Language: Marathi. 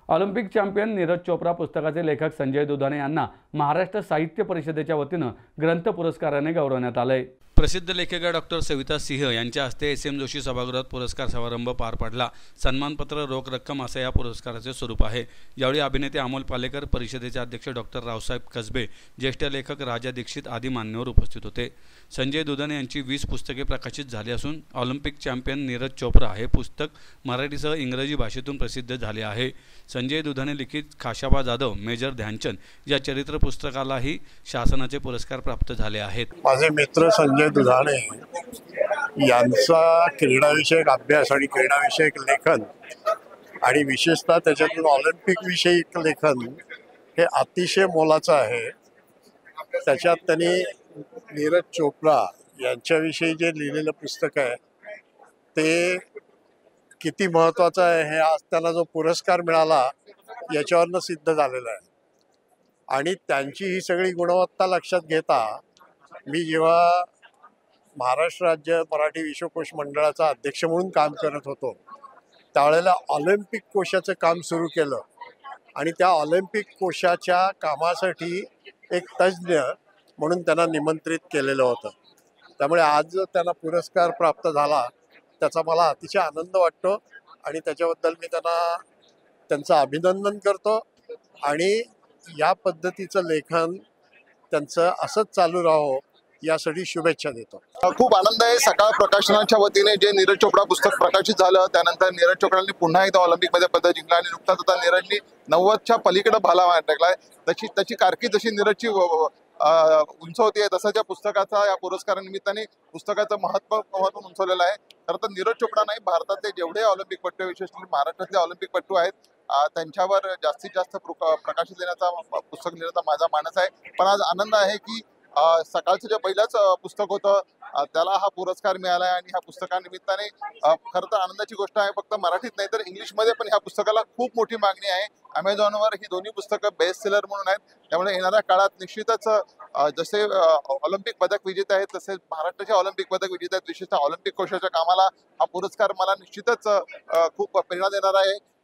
ऑलिम्पिक चॅम्पियन नीरज चोप्रा पुस्तकाचे लेखक संजय दुधाणे यांना महाराष्ट्र साहित्य परिषदेच्या वतीनं ग्रंथ पुरस्काराने गौरवण्यात आले। प्रसिद्ध लेखिका डॉक्टर सविता सिंह यांच्या हस्ते एस.एम. जोशी सभागृहात पुरस्कार समारंभ पार पडला। सन्मानपत्र, रोख रक्कम असं या पुरस्काराचे स्वरूप आहे। यावेळी अभिनेते अमोल पालेकर, परिषदेचे अध्यक्ष डॉक्टर रावसाहेब कसबे, ज्येष्ठ लेखक राजा दीक्षित आदी मान्यवर उपस्थित होते। संजय दुधाणे यांची 20 पुस्तके प्रकाशित झाली असून ऑलिम्पिक चॅम्पियन नीरज चोप्रा हे पुस्तक मराठीसह इंग्रजी भाषेतून प्रसिद्ध झाले आहे। संजय दुधाणे लिखित खाशाबा जाधव, मेजर ध्यानचंद या चरित्र पुस्तकालाही शासनाचे पुरस्कार प्राप्त झाले आहेत। माझे मित्र संजय दुधाणे यांचा क्रीडाविषयक अभ्यास आणि क्रीडाविषयक लेखन आणि विशेषतः त्याच्यातून ऑलिम्पिक विषयक लेखन हे अतिशय मोलाचं आहे। त्याच्यात त्यांनी नीरज चोप्रा यांच्याविषयी जे लिहिलेलं पुस्तक आहे ते किती महत्त्वाचं आहे हे आज त्यांना जो पुरस्कार मिळाला याच्यावरनं सिद्ध झालेलं आहे। आणि त्यांची ही सगळी गुणवत्ता लक्षात घेता मी जेव्हा महाराष्ट्र राज्य मराठी विश्वकोश मंडळाचा अध्यक्ष म्हणून काम करत होतो त्यावेळेला ऑलिम्पिक कोशाचं काम सुरू केलं आणि त्या ऑलिम्पिक कोशाच्या कामासाठी एक तज्ज्ञ म्हणून त्यांना निमंत्रित केलेलं होतं। त्यामुळे आज त्यांना पुरस्कार प्राप्त झाला त्याचा मला अतिशय आनंद वाटतो आणि त्याच्याबद्दल मी त्यांचं अभिनंदन करतो आणि या पद्धतीचं लेखन त्यांचं असंच चालू राहो यासाठी शुभेच्छा देतो। खूप आनंद आहे। सकाळ प्रकाशनाच्या वतीने जे नीरज चोप्रा पुस्तक प्रकाशित झालं त्यानंतर नीरज चोप्राने पुन्हा एकदा ऑलिम्पिकमध्ये पदक जिंकलं आणि नुकताच आता नीरजनी 90च्या पलीकडे भाला टाकलाय। त्याची कारकीर्द जशी नीरजची उंच होती तसं त्या पुस्तकाचा या पुरस्कारानिमित्ताने पुस्तकाचं महत्व उंचवलेलं आहे। खरं तर नीरज चोप्रा नाही, भारतातले जेवढे ऑलिम्पिकपटू विशेषतः महाराष्ट्रातले ऑलिम्पिकपटू आहेत त्यांच्यावर जास्तीत जास्त प्रकाशित देण्याचा पुस्तक लिहिण्याचा माझा मानस आहे। पण आज आनंद आहे की सकाळचं जे पहिलंच पुस्तक होतं त्याला हा पुरस्कार मिळाला आहे आणि ह्या पुस्तकानिमित्ताने खरं तर आनंदाची गोष्ट आहे। फक्त मराठीत नाही तर इंग्लिशमध्ये पण ह्या पुस्तकाला खूप मोठी मागणी आहे। अमेझॉनवर ही दोन्ही पुस्तकं बेस्ट सेलर म्हणून आहेत। त्यामुळे येणाऱ्या काळात निश्चितच जसे ऑलिम्पिक पदक विजेते आहेत तसे महाराष्ट्राचे ऑलिम्पिक पदक विजेते आहेत। विशेषतः ऑलिम्पिक कोशाच्या कामाला हा पुरस्कार मला निश्चितच खूप प्रेरणा देणार आहे।